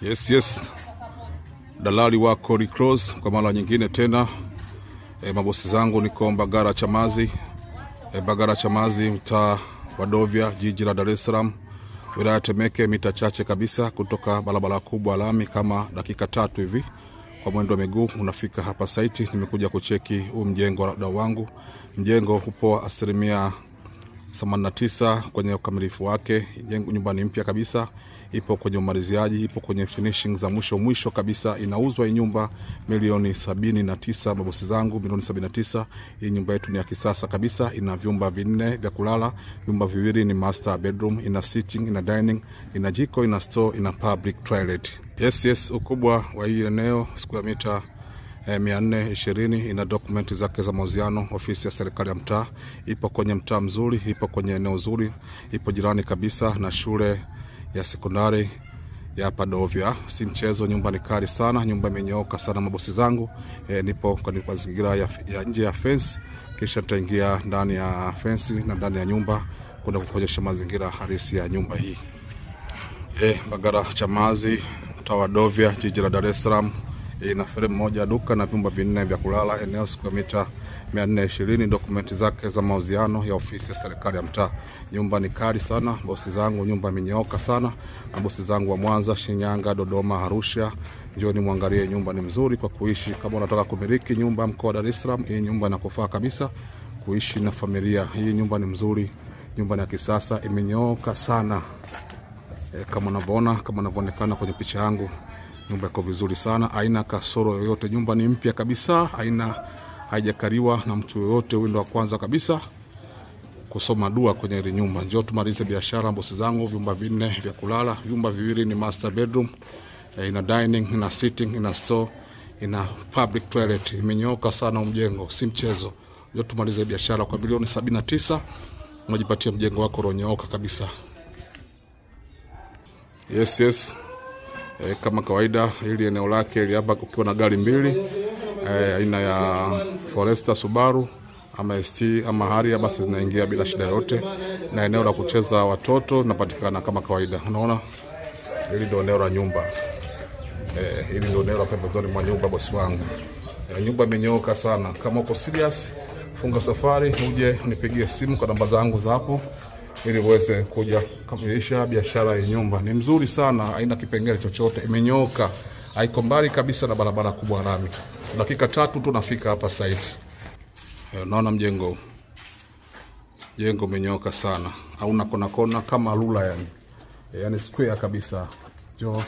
Yes. Dalali wako Recross kwa mara nyingine tena. Mabosi zangu niko Mbagala Chamazi. Mbagala Chamazi, mtaa wa Dovya, jiji la Dar es Salaam. Wilaya Temeke, mita chache kabisa kutoka barabara kubwa lami, kama dakika 3 hivi kwa mwendo wa miguu unafika hapa site. Nimekuja kucheki huu mjengo wa wangu. Mjengo upo 89 kwenye ukamilifu wake. Nyumba ni mpya kabisa, ipo kwenye umaliziaji, ipo kwenye finishing za mwisho kabisa. Inauzwa hii nyumba milioni 79, mabosi zangu, milioni 79. Hii nyumba yetu ni ya kisasa kabisa, ina vyumba 4 vya kulala, vyumba 2 ni master bedroom, ina sitting, ina dining, ina jiko, ina store, ina public toilet. Yes, ukubwa wa hii eneo square meter 420, ina dokumenti zake za mauziano. Ofisi ya serikali ya mtaa, ipo kwenye mtaa mzuri, ipo kwenye eneo zuri, ipo jirani kabisa na shule ya sekondari ya Padovya. Si mchezo, nyumba ni kali sana, nyumba imenyooka sana mabosi zangu. Nipo kwa mazingira ya nje ya fence, kisha nitaingia ndani ya fence na ndani ya nyumba kwenda kuonyesha mazingira halisi ya nyumba hii. Mbagala Chamazi, mtaa wa Dovya, jiji la Dar es Salaam. Ina frame moja, duka na vyumba 4 vya kulala, eneo square meter 420, dokumenti zake za mauziano ya ofisi ya serikali ya mtaa. Nyumba ni kali sana bosi zangu, nyumba imenyooka sana. Na bosi zangu wa Mwanza, Shinyanga, Dodoma, Arusha, njoni muangalie, nyumba ni mzuri kwa kuishi. Kama unataka kumiliki nyumba mkoa wa Dar es Salaam, hii nyumba inakufaa kabisa kuishi na familia. Hii nyumba ni mzuri, nyumba ni ya kisasa, imenyooka sana. Kama unavyoona, kama unavyoonekana kwenye picha yangu, nyumba iko vizuri sana, haina kasoro yoyote. Nyumba ni mpya kabisa, haijakariwa na mtu yoyote. Window wa kwanza kabisa kusoma dua kwenye ile nyumba. Njoo tumalize biashara bosi zangu. Vyumba 4 vya kulala, vyumba 2 ni master bedroom, ina dining, ina sitting, ina store, ina public toilet. Imenyooka sana mjengo, si mchezo. Njoo tumalize biashara kwa milioni 79, unajipatia mjengo wako unyooka kabisa. Yes. Kama kawaida, hili eneo lake ili hapa, ukiwa na gari 2 aina ya Forester, Subaru ama ST ama Harrier, basi zinaingia bila shida yote. Na eneo la kucheza watoto linapatikana kama kawaida. Unaona, hili ndio eneo la nyumba. Hili ndio eneo la pembezoni mwa nyumba bosi wangu. Nyumba imenyooka sana. Kama uko serious, funga safari uje unipigie simu kwa namba zangu za hapo, ili uweze kuja kamilisha biashara ya nyumba. Ni mzuri sana, haina kipengele chochote, imenyooka, haiko mbali kabisa na barabara kubwa lami. Dakika 3 tu nafika hapa site. Unaona mjengo umenyooka sana, hauna kona kama rula yani square kabisa. Jo